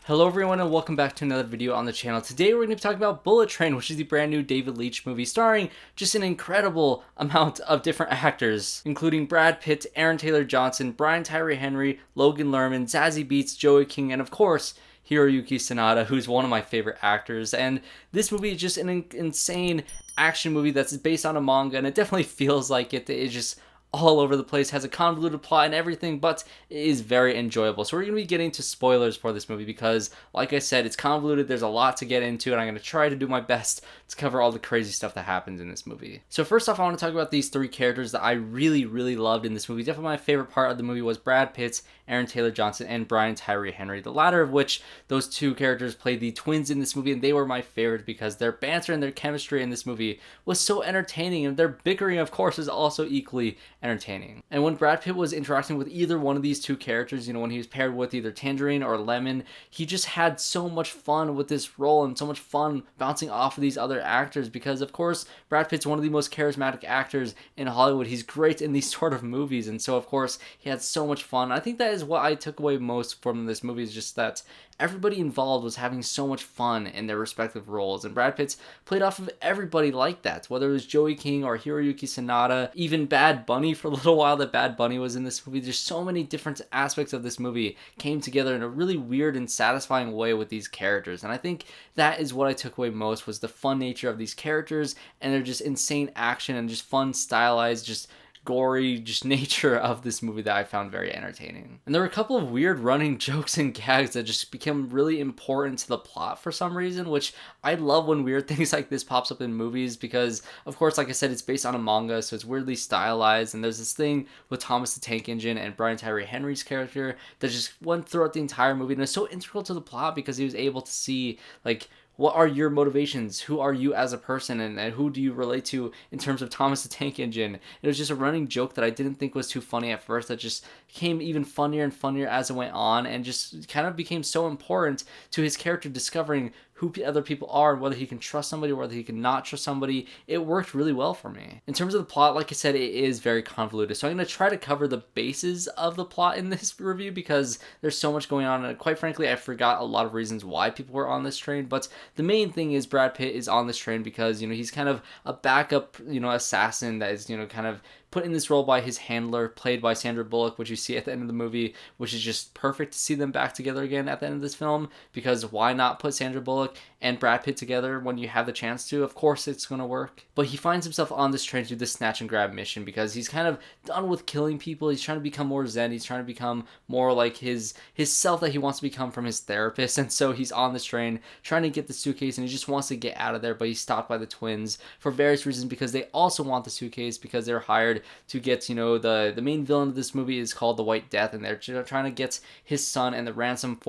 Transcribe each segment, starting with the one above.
Hello everyone and welcome back to another video on the channel. Today we're going to be talking about Bullet Train, which is the brand new David Leitch movie starring just an incredible amount of different actors, including Brad Pitt, Aaron Taylor Johnson, Brian Tyree Henry, Logan German, Zazie, Beets, Joey King, and of course, Hiroyuki Sanada, who's one of my favorite actors. And this movie is just an insane action movie that's based on a manga, and it definitely feels like it is just all over the place, has a convoluted plot and everything, but it is very enjoyable. So we're going to be getting to spoilers for this movie because, like I said, it's convoluted, there's a lot to get into, and I'm going to try to do my best to cover all the crazy stuff that happens in this movie. So first off, I want to talk about these three characters that I really loved in this movie. Definitely my favorite part of the movie was Brad Pitt, Aaron Taylor Johnson, and Brian Tyree Henry, the latter of which those two characters played the twins in this movie, and they were my favorite because their banter and their chemistry in this movie was so entertaining, and their bickering, of course, is also equally entertaining. And when Brad Pitt was interacting with either one of these two characters, when he was paired with either Tangerine or Lemon, he just had so much fun with this role and so much fun bouncing off of these other actors because, of course, Brad Pitt's one of the most charismatic actors in Hollywood. He's great in these sort of movies, and so, of course, he had so much fun. I think that is what I took away most from this movie, is just that everybody involved was having so much fun in their respective roles, and Brad Pitt played off of everybody like that, whether it was Joey King or Hiroyuki Sanada, even Bad Bunny for a little while that Bad Bunny was in this movie. There's so many different aspects of this movie came together in a really weird and satisfying way with these characters, and I think that is what I took away most, was the fun nature of these characters and their just insane action and just fun, stylized, just gory nature of this movie that I found very entertaining. And there were a couple of weird running jokes and gags that just became really important to the plot for some reason, which I love when weird things like this pops up in movies because, of course, like I said, it's based on a manga, so it's weirdly stylized, and there's this thing with Thomas the Tank Engine and Brian Tyree Henry's character that just went throughout the entire movie, and it's so integral to the plot because he was able to see, like, what are your motivations? Who are you as a person? And who do you relate to in terms of Thomas the Tank Engine? It was just a running joke that I didn't think was too funny at first, that just became even funnier and funnier as it went on, and just kind of became so important to his character discovering who other people are and whether he can trust somebody or whether he can not trust somebody. It worked really well for me. In terms of the plot, like I said, it is very convoluted, so I'm going to try to cover the bases of the plot in this review because there's so much going on, and quite frankly, I forgot a lot of reasons why people were on this train, but the main thing is Brad Pitt is on this train because, he's kind of a backup, assassin that is, kind of put in this role by his handler, played by Sandra Bullock, which you see at the end of the movie, which is just perfect to see them back together again at the end of this film, because why not put Sandra Bullock and Brad Pitt together when you have the chance to? Of course it's going to work. But he finds himself on this train to do this snatch and grab mission because he's kind of done with killing people. He's trying to become more zen. He's trying to become more like his self that he wants to become from his therapist, and so he's on this train trying to get the suitcase, and he just wants to get out of there, but he's stopped by the twins for various reasons because they also want the suitcase because they're hired to get, the main villain of this movie is called the White Death, and they're trying to get his son and the ransom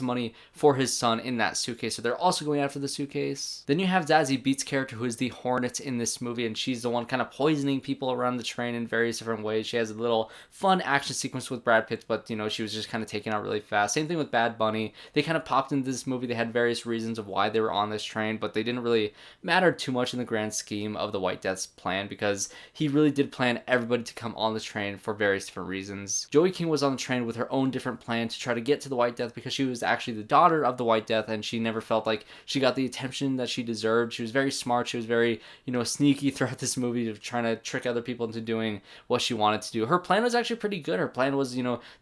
money for his son in that suitcase, so they're also going after the suitcase. Then you have Zazie, Beets' character, who is the Hornet in this movie, and she's the one kind of poisoning people around the train in various different ways. She has a little fun action sequence with Brad Pitt, but she was just kind of taken out really fast. Same thing with Bad Bunny. They kind of popped into this movie. They had various reasons of why they were on this train, but they didn't really matter too much in the grand scheme of the White Death's plan because he really did plan everybody to come on this train for various different reasons. Joey King was on the train with her own different plan to try to get to the White Death because she was actually the daughter of the White Death, and she never felt like she got the attention that she deserved. She was very smart. She was very, sneaky throughout this movie, of trying to trick other people into doing what she wanted to do. Her plan was actually pretty good. Her plan was,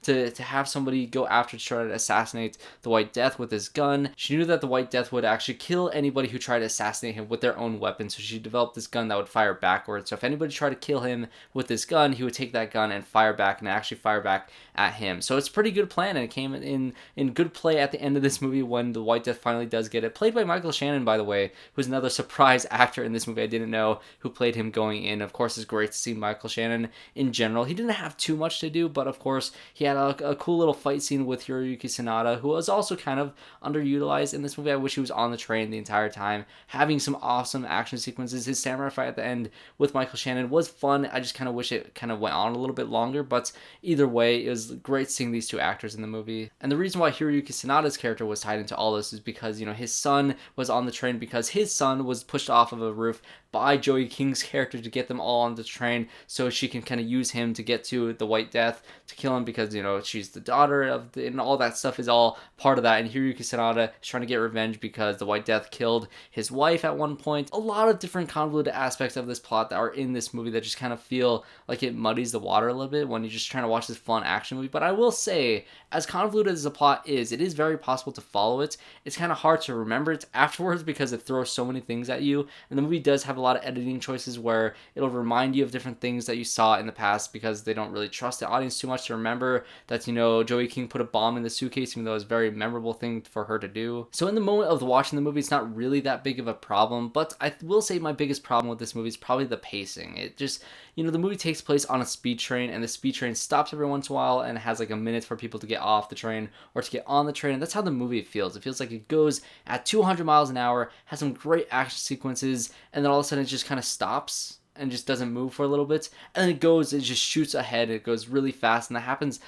to have somebody go after to try to assassinate the White Death with his gun. She knew that the White Death would actually kill anybody who tried to assassinate him with their own weapon, so she developed this gun that would fire backwards. So if anybody tried to kill him with this gun, he would take that gun and fire back, and actually fire back at him. So it's a pretty good plan, and it came in good play at the end of this movie when the White Death finally does get it. Played by Michael Shannon, by the way, who's another surprise actor in this movie. I didn't know who played him going in. Of course, it's great to see Michael Shannon in general. He didn't have too much to do, but of course, he had a cool little fight scene with Hiroyuki Sanada, who was also kind of underutilized in this movie. I wish he was on the train the entire time, having some awesome action sequences. His samurai fight at the end with Michael Shannon was fun. I just kind of wish it kind of went on a little bit longer, but either way, it was great seeing these two actors in the movie. And the reason why Hiroyuki Sanada's character was tied into all this is because, his son was on the train because his son was pushed off of a roof by Joey King's character to get them all on the train so she can kind of use him to get to the White Death to kill him because, you know, she's the daughter of the, and all that stuff is all part of that. And Hiroyuki Sanada is trying to get revenge because the White Death killed his wife at one point. A lot of different convoluted aspects of this plot that are in this movie that just kind of feel like it muddies the water a little bit when you're just trying to watch this fun action movie. But I will say, as convoluted as the plot is, it is very possible to follow it. It's kind of hard to remember it afterwards because it throws so many things at you. And the movie does have a lot of editing choices where it'll remind you of different things that you saw in the past because they don't really trust the audience too much to remember that, you know, Joey King put a bomb in the suitcase, even though it was a very memorable thing for her to do. So in the moment of watching the movie, it's not really that big of a problem, but I will say my biggest problem with this movie is probably the pacing. It just, you know, the movie takes place on a speed train, and the speed train stops every once in a while and has like a minute for people to get off the train or to get on the train. And that's how the movie feels. It feels like it goes at 200 miles an hour, has some great action sequences, and then all of a sudden it just kind of stops and just doesn't move for a little bit. And then it just shoots ahead. It goes really fast, and that happens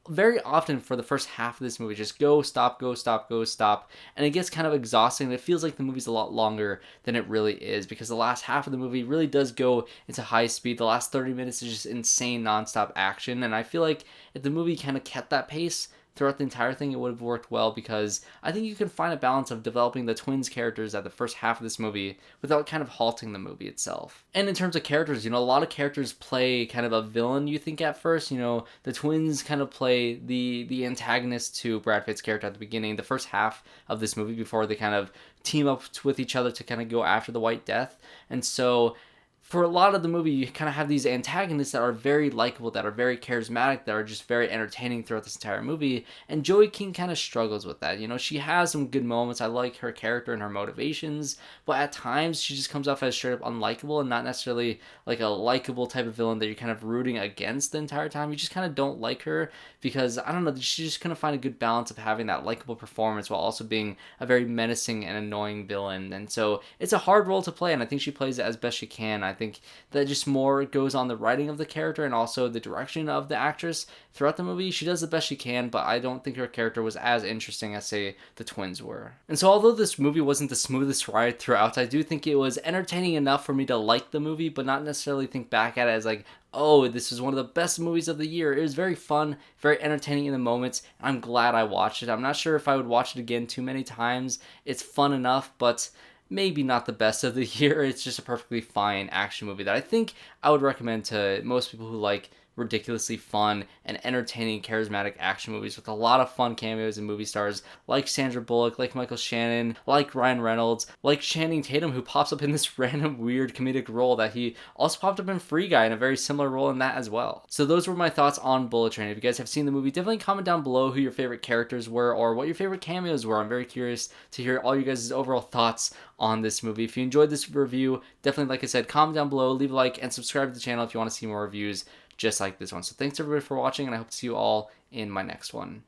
very often for the first half of this movie. Just go, stop, go, stop, go, stop. And it gets kind of exhausting. It feels like the movie's a lot longer than it really is because the last half of the movie really does go into high speed. The last 30 minutes is just insane nonstop action. And I feel like if the movie kind of kept that pace throughout the entire thing, it would have worked well because I think you can find a balance of developing the twins characters at the first half of this movie without kind of halting the movie itself. And in terms of characters, you know, a lot of characters play kind of a villain, you think at first. You know, the twins kind of play the antagonist to Brad Pitt's character at the beginning, the first half of this movie before they kind of team up with each other to kind of go after the White Death. And so for a lot of the movie, you kind of have these antagonists that are very likable, that are very charismatic, that are just very entertaining throughout this entire movie. And Joey King kind of struggles with that. You know, she has some good moments. I like her character and her motivations, but at times she just comes off as straight up unlikable and not necessarily like a likable type of villain that you're kind of rooting against the entire time. You just kind of don't like her because, I don't know, she just couldn't find a good balance of having that likable performance while also being a very menacing and annoying villain. And so it's a hard role to play, and I think she plays it as best she can. I think that just more goes on the writing of the character and also the direction of the actress throughout the movie. She does the best she can, but I don't think her character was as interesting as, say, the twins were. And so although this movie wasn't the smoothest ride throughout, I do think it was entertaining enough for me to like the movie, but not necessarily think back at it as like, oh, this is one of the best movies of the year. It was very fun, very entertaining in the moments. I'm glad I watched it. I'm not sure if I would watch it again too many times. It's fun enough, but maybe not the best of the year. It's just a perfectly fine action movie that I think I would recommend to most people who like ridiculously fun and entertaining, charismatic action movies with a lot of fun cameos and movie stars like Sandra Bullock, like Michael Shannon, like Ryan Reynolds, like Channing Tatum, who pops up in this random weird comedic role that he also popped up in Free Guy in a very similar role in that as well. So those were my thoughts on Bullet Train. If you guys have seen the movie, definitely comment down below who your favorite characters were or what your favorite cameos were. I'm very curious to hear all you guys' overall thoughts on this movie. If you enjoyed this review, definitely, like I said, comment down below, leave a like, and subscribe to the channel if you want to see more reviews just like this one. So thanks everybody for watching, and I hope to see you all in my next one.